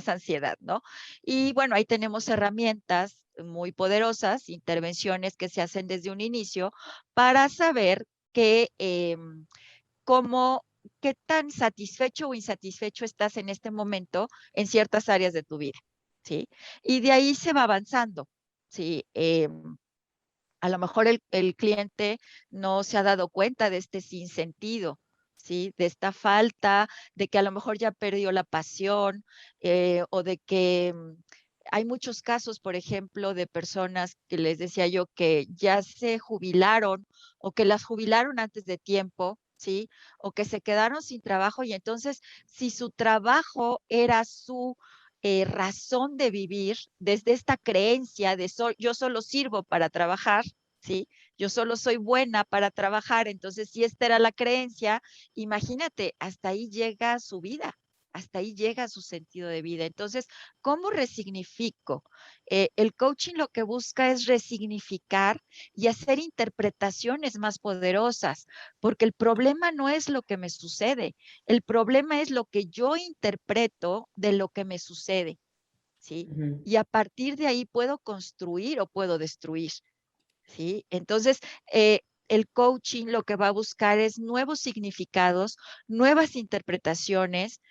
ansiedad, ¿no? Y bueno, ahí tenemos herramientas muy poderosas, intervenciones que se hacen desde un inicio para saber cómo, qué tan satisfecho o insatisfecho estás en este momento en ciertas áreas de tu vida, ¿sí? Y de ahí se va avanzando, ¿sí? A lo mejor el cliente no se ha dado cuenta de este sinsentido, ¿sí? De esta falta, de que a lo mejor ya perdió la pasión, o de que hay muchos casos, por ejemplo, de personas que les decía yo que ya se jubilaron o que las jubilaron antes de tiempo, ¿sí? O que se quedaron sin trabajo y entonces si su trabajo era su razón de vivir, desde esta creencia de yo solo sirvo para trabajar, ¿sí? Yo solo soy buena para trabajar, entonces si esta era la creencia, imagínate, hasta ahí llega su vida, hasta ahí llega su sentido de vida. Entonces, ¿cómo resignifico? El coaching lo que busca es resignificar y hacer interpretaciones más poderosas, porque el problema no es lo que me sucede, el problema es lo que yo interpreto de lo que me sucede, ¿sí? Ujú. Y a partir de ahí puedo construir o puedo destruir, ¿sí? Entonces, el coaching lo que va a buscar es nuevos significados, nuevas interpretaciones,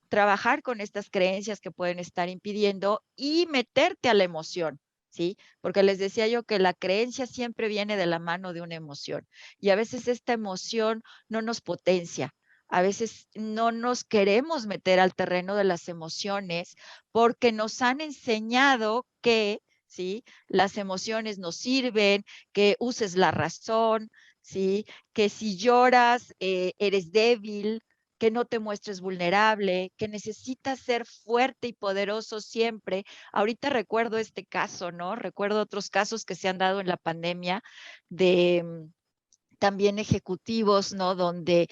trabajar con estas creencias que pueden estar impidiendo y meterte a la emoción, ¿sí? Porque les decía yo que la creencia siempre viene de la mano de una emoción y a veces esta emoción no nos potencia. A veces no nos queremos meter al terreno de las emociones porque nos han enseñado que, ¿sí? Las emociones nos sirven, que uses la razón, ¿sí? Que si lloras, eres débil, que no te muestres vulnerable, que necesitas ser fuerte y poderoso siempre. Ahorita recuerdo este caso, ¿no? Recuerdo otros casos que se han dado en la pandemia de también ejecutivos, ¿no? Donde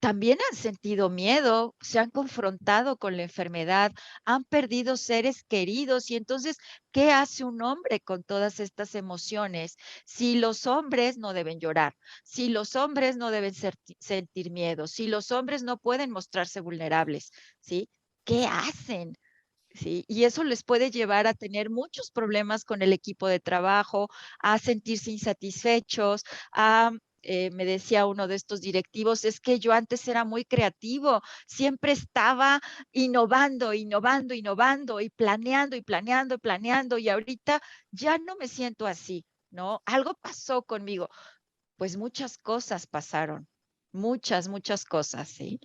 también han sentido miedo, se han confrontado con la enfermedad, han perdido seres queridos y entonces, ¿qué hace un hombre con todas estas emociones? Si los hombres no deben llorar, si los hombres no deben sentir miedo, si los hombres no pueden mostrarse vulnerables, ¿sí? ¿Qué hacen? ¿Sí? Y eso les puede llevar a tener muchos problemas con el equipo de trabajo, a sentirse insatisfechos, me decía uno de estos directivos, es que yo antes era muy creativo, siempre estaba innovando, innovando, innovando y planeando y planeando y planeando y ahorita ya no me siento así, ¿no? Algo pasó conmigo. Pues muchas cosas pasaron, muchas, muchas cosas, ¿sí?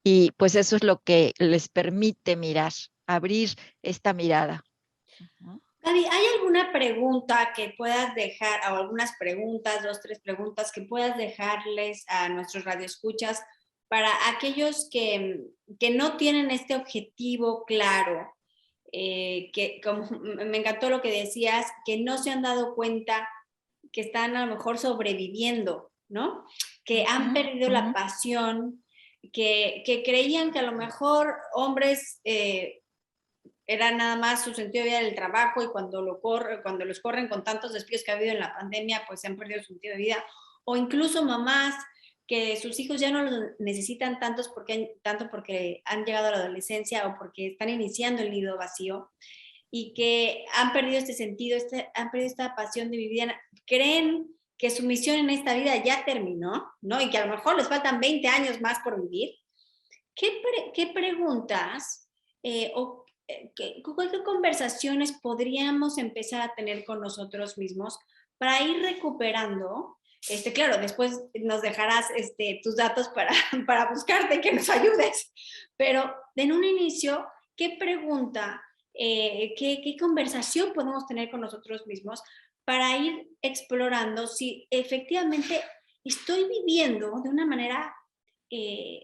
Y pues eso es lo que les permite mirar, abrir esta mirada. Ujú. Gaby, ¿hay alguna pregunta que puedas dejar, o algunas preguntas, dos, tres preguntas que puedas dejarles a nuestros radioescuchas para aquellos que no tienen este objetivo claro? Que como me encantó lo que decías, que no se han dado cuenta que están a lo mejor sobreviviendo, ¿no? Que han perdido la pasión, que creían que a lo mejor hombres era nada más su sentido de vida del trabajo y cuando los corren con tantos despidos que ha habido en la pandemia, pues se han perdido su sentido de vida. O incluso mamás que sus hijos ya no los necesitan tanto porque han llegado a la adolescencia o porque están iniciando el nido vacío y que han perdido este sentido, han perdido esta pasión de vivir, creen que su misión en esta vida ya terminó, ¿no? Y que a lo mejor les faltan 20 años más por vivir. ¿Qué preguntas o qué conversaciones podríamos empezar a tener con nosotros mismos para ir recuperando? Claro, después nos dejarás tus datos para buscarte y que nos ayudes, pero en un inicio, ¿qué pregunta, qué conversación podemos tener con nosotros mismos para ir explorando si efectivamente estoy viviendo de una manera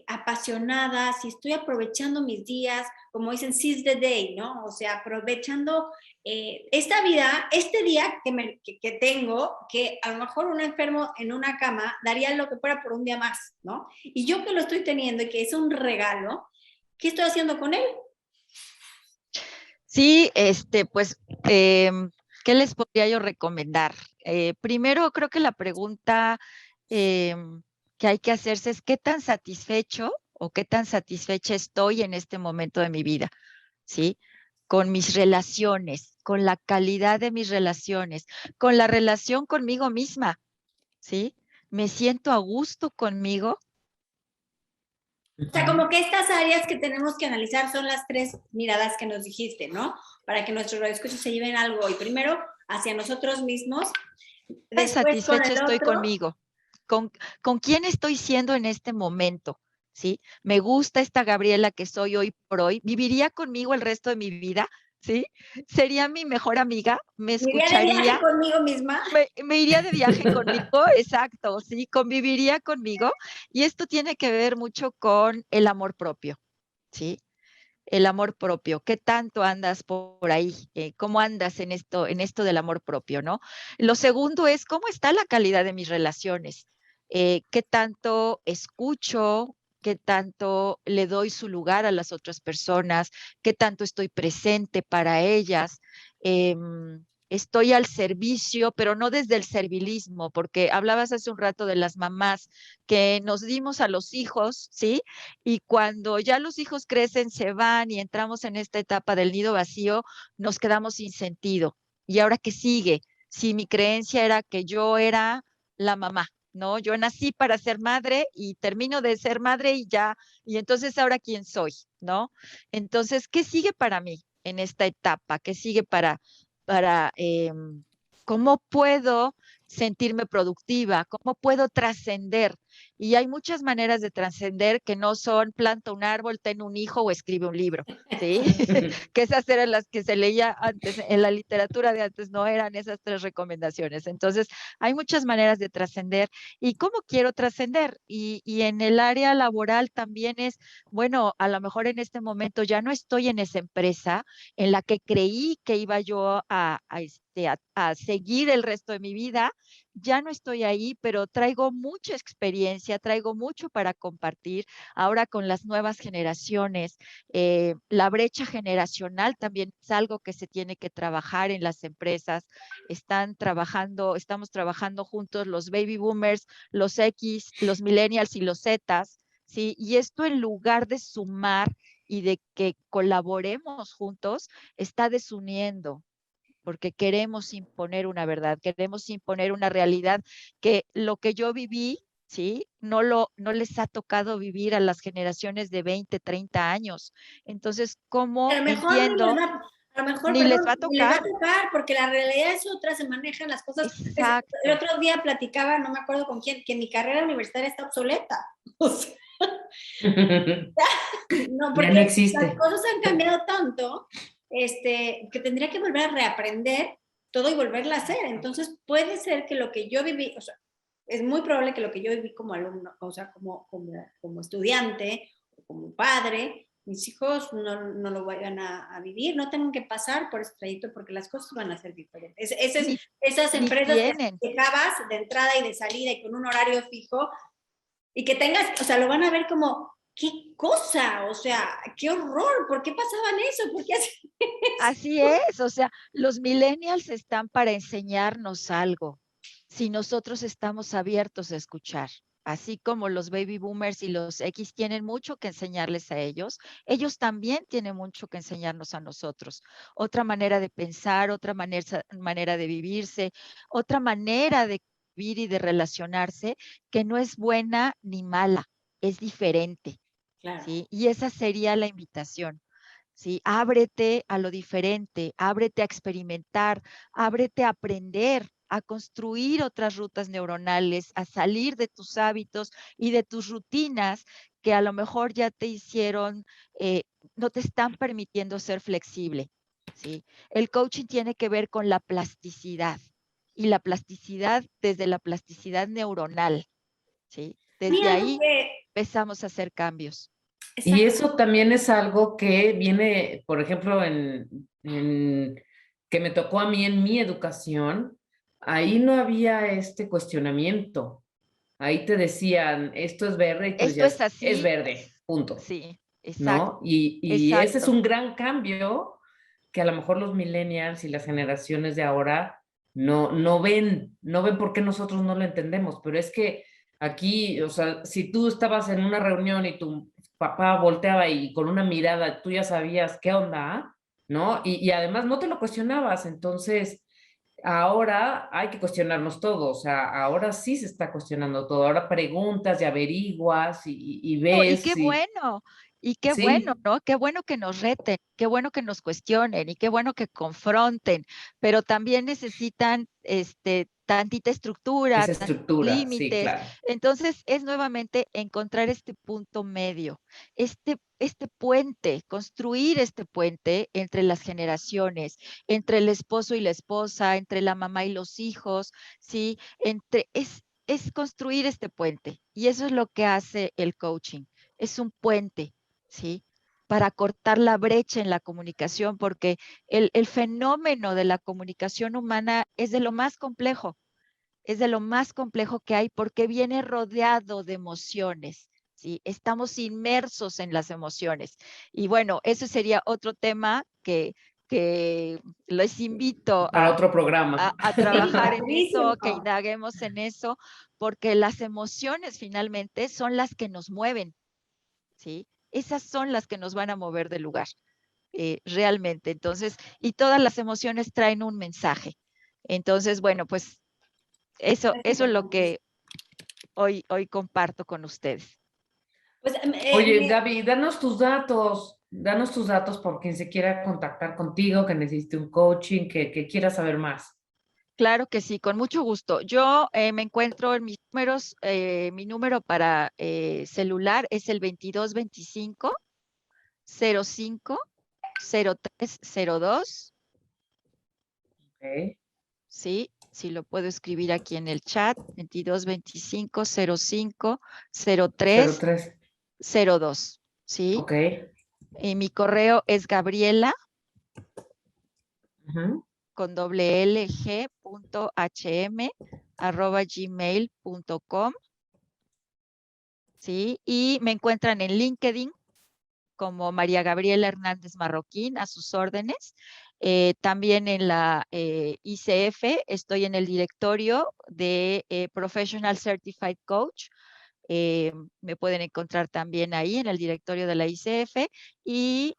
apasionada, si estoy aprovechando mis días, como dicen, seize the day, ¿no? O sea, aprovechando esta vida, este día que tengo, que a lo mejor un enfermo en una cama daría lo que fuera por un día más, ¿no? Y yo que lo estoy teniendo y que es un regalo, ¿qué estoy haciendo con él? Sí, pues, ¿qué les podría yo recomendar? Primero, creo que la pregunta que hay que hacerse es ¿qué tan satisfecho o qué tan satisfecha estoy en este momento de mi vida? ¿Sí? Con mis relaciones, con la calidad de mis relaciones, con la relación conmigo misma, ¿sí? ¿Me siento a gusto conmigo? O sea, como que estas áreas que tenemos que analizar son las tres miradas que nos dijiste, ¿no? Para que nuestros radioescuchas se lleven algo. Y primero, hacia nosotros mismos, ¿Tan después con satisfecha el estoy otro. conmigo? ¿Con quién estoy siendo en este momento? ¿Sí? ¿Me gusta esta Gabriela que soy hoy por hoy? ¿Viviría conmigo el resto de mi vida? ¿Sí? ¿Sería mi mejor amiga? ¿Me ¿Iría de viaje escucharía? conmigo misma? Me iría de viaje conmigo, exacto, sí, conviviría conmigo. Y esto tiene que ver mucho con el amor propio, ¿sí? El amor propio. ¿Qué tanto andas por ahí? ¿Cómo andas en esto del amor propio, no? Lo segundo es, ¿cómo está la calidad de mis relaciones? ¿Qué tanto escucho? ¿Qué tanto le doy su lugar a las otras personas? ¿Qué tanto estoy presente para ellas? Estoy al servicio, pero no desde el servilismo, porque hablabas hace un rato de las mamás que nos dimos a los hijos, ¿sí? Y cuando ya los hijos crecen, se van y entramos en esta etapa del nido vacío, nos quedamos sin sentido. ¿Y ahora qué sigue? Si mi creencia era que yo era la mamá, ¿no? Yo nací para ser madre y termino de ser madre y ya, y entonces ahora quién soy, ¿no? Entonces, ¿qué sigue para mí en esta etapa? ¿Qué sigue para cómo puedo sentirme productiva? ¿Cómo puedo trascender? Y hay muchas maneras de trascender que no son planta un árbol, ten un hijo o escribe un libro, ¿sí? Que esas eran las que se leía antes, en la literatura de antes no eran esas 3 recomendaciones. Entonces, hay muchas maneras de trascender. ¿Y cómo quiero trascender? Y en el área laboral también es, bueno, a lo mejor en este momento ya no estoy en esa empresa en la que creí que iba yo a seguir el resto de mi vida, ya no estoy ahí, pero traigo mucha experiencia, traigo mucho para compartir ahora con las nuevas generaciones. La brecha generacional también es algo que se tiene que trabajar en las empresas. Estamos trabajando juntos los baby boomers, los X, los millennials y los Zetas, ¿sí? Y esto en lugar de sumar y de que colaboremos juntos, está desuniendo porque queremos imponer una verdad, queremos imponer una realidad que lo que yo viví, ¿sí? No les ha tocado vivir a las generaciones de 20, 30 años. Entonces, A ¿cómo lo mejor ni les entiendo? va, a lo mejor, Ni les perdón, va a ni les va tocar. a tocar, porque la realidad es otra, se manejan las cosas. El Exacto. otro día platicaba, no me acuerdo con quién, que mi carrera universitaria está obsoleta. O sea, no, Ya no porque las existe. cosas han cambiado tanto, que tendría que volver a reaprender todo y volverla a hacer. Entonces, puede ser que lo que yo viví, o sea, es muy probable que lo que yo viví como alumno, o sea, como estudiante, o como padre, mis hijos no lo vayan a vivir, no tengan que pasar por ese trayecto porque las cosas van a ser diferentes. Ni, Esas ni empresas que tienen. dejabas de entrada y de salida y con un horario fijo, y que tengas, o sea, lo van a ver como, ¿qué cosa? O sea, qué horror, ¿por qué pasaban eso? ¿Por qué hacían Así eso? es, o sea, los millennials están para enseñarnos algo, si nosotros estamos abiertos a escuchar. Así como los baby boomers y los X tienen mucho que enseñarles a ellos también tienen mucho que enseñarnos a nosotros. Otra manera de pensar, otra manera de vivirse, otra manera de vivir y de relacionarse que no es buena ni mala, es diferente, Claro. ¿sí? Y esa sería la invitación. ¿Sí? Ábrete a lo diferente, ábrete a experimentar, ábrete a aprender, a construir otras rutas neuronales, a salir de tus hábitos y de tus rutinas que a lo mejor ya te hicieron, eh, no te están permitiendo ser flexible, ¿sí? El coaching tiene que ver con la plasticidad y la plasticidad desde la plasticidad neuronal, ¿sí? Desde Mira, algo ahí que, empezamos a hacer cambios. Y exacto, eso también es algo que viene, por ejemplo, que me tocó a mí en mi educación. Ahí no había este cuestionamiento. Ahí te decían, esto es verde, y tú Esto es decías, es así, verde, punto, sí, exacto, ¿no? Y ese es exacto. un gran cambio que a lo mejor los millennials y las generaciones de ahora no ven por qué nosotros no lo entendemos, pero es que aquí, o sea, si tú estabas en una reunión y tu papá volteaba y con una mirada tú ya sabías qué onda, ¿no? Y además no te lo cuestionabas, entonces ahora hay que cuestionarnos todo, o sea, ahora sí se está cuestionando todo, ahora preguntas y averiguas y No, ves y qué bueno, sí, ¿no? Qué bueno que nos reten, qué bueno que nos cuestionen y qué bueno que confronten, pero también necesitan tantita estructura, esa tantos estructura, sí, límites. claro. Entonces, es nuevamente encontrar este punto medio, este puente, construir este puente entre las generaciones, entre el esposo y la esposa, entre la mamá y los hijos, ¿sí? Es construir este puente y eso es lo que hace el coaching. Es un puente, ¿sí? Para cortar la brecha en la comunicación, porque el fenómeno de la comunicación humana es de lo más complejo, es de lo más complejo que hay porque viene rodeado de emociones, ¿sí? Estamos inmersos en las emociones. Y bueno, ese sería otro tema que les invito Para otro programa. a sí, trabajar en rapidísimo. eso, que indaguemos en eso, porque las emociones finalmente son las que nos mueven, ¿sí? Esas son las que nos van a mover del lugar, realmente. Entonces, y todas las emociones traen un mensaje. Entonces, bueno, pues Eso es lo que hoy comparto con ustedes. Pues, Oye, Gaby, danos tus datos por quien se quiera contactar contigo, que necesite un coaching, que quiera saber más. Claro que sí, con mucho gusto. Yo me encuentro en mis números, mi número para celular es el 2225 05 0302. Ok. Sí, sí lo puedo escribir aquí en el chat, 2225 05 03 03. 02. Sí, Ok. y mi correo es Gabriela Ujú. con doble L, g.hm@gmail.com. Sí, y me encuentran en LinkedIn como María Gabriela Hernández Marroquín, a sus órdenes. También en la ICF estoy en el directorio de Professional Certified Coach. Me pueden encontrar también ahí en el directorio de la ICF y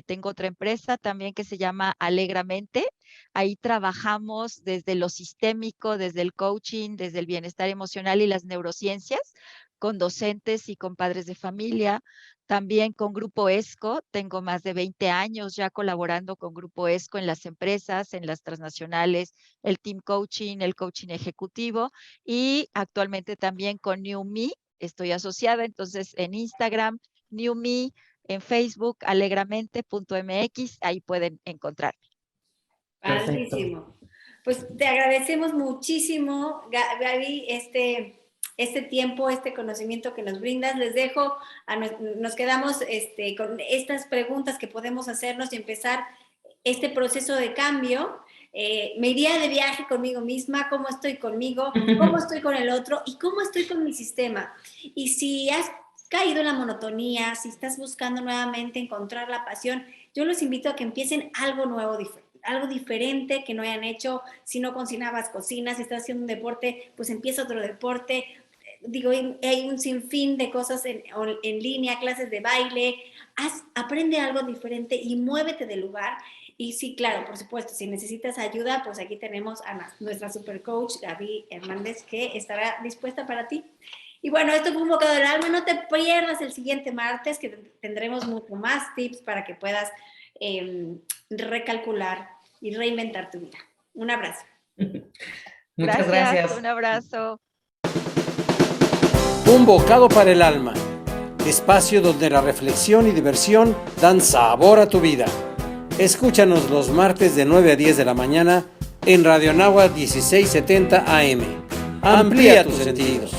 tengo otra empresa también que se llama Alegramente. Ahí trabajamos desde lo sistémico, desde el coaching, desde el bienestar emocional y las neurociencias, con docentes y con padres de familia. También con Grupo ESCO, tengo más de 20 años ya colaborando con Grupo ESCO en las empresas, en las transnacionales, el team coaching, el coaching ejecutivo y actualmente también con New Me estoy asociada, entonces en Instagram, New Me, en Facebook, alegramente.mx, ahí pueden encontrarme. Perfecto. Padrísimo. Pues te agradecemos muchísimo, Gaby, este tiempo, este conocimiento que nos brindas. Les dejo, nos quedamos con estas preguntas que podemos hacernos y empezar este proceso de cambio. Me iría de viaje conmigo misma, cómo estoy conmigo, cómo estoy con el otro y cómo estoy con mi sistema. Y si has caído en la monotonía, si estás buscando nuevamente encontrar la pasión, yo los invito a que empiecen algo nuevo, algo diferente que no hayan hecho. Si no cocinabas, cocinas. Si estás haciendo un deporte, pues empieza otro deporte. Digo, hay un sinfín de cosas en línea, clases de baile. Aprende algo diferente y muévete del lugar. Y sí, claro, por supuesto, si necesitas ayuda, pues aquí tenemos a nuestra super coach, Gaby Hernández, que estará dispuesta para ti. Y bueno, esto fue un bocado del alma. No te pierdas el siguiente martes, que tendremos mucho más tips para que puedas recalcular y reinventar tu vida. Un abrazo. Muchas gracias. Un abrazo. Un bocado para el alma. Espacio donde la reflexión y diversión dan sabor a tu vida. Escúchanos los martes de 9 a 10 de la mañana en Radio Anáhuac 1670 AM. Amplía tus sentidos.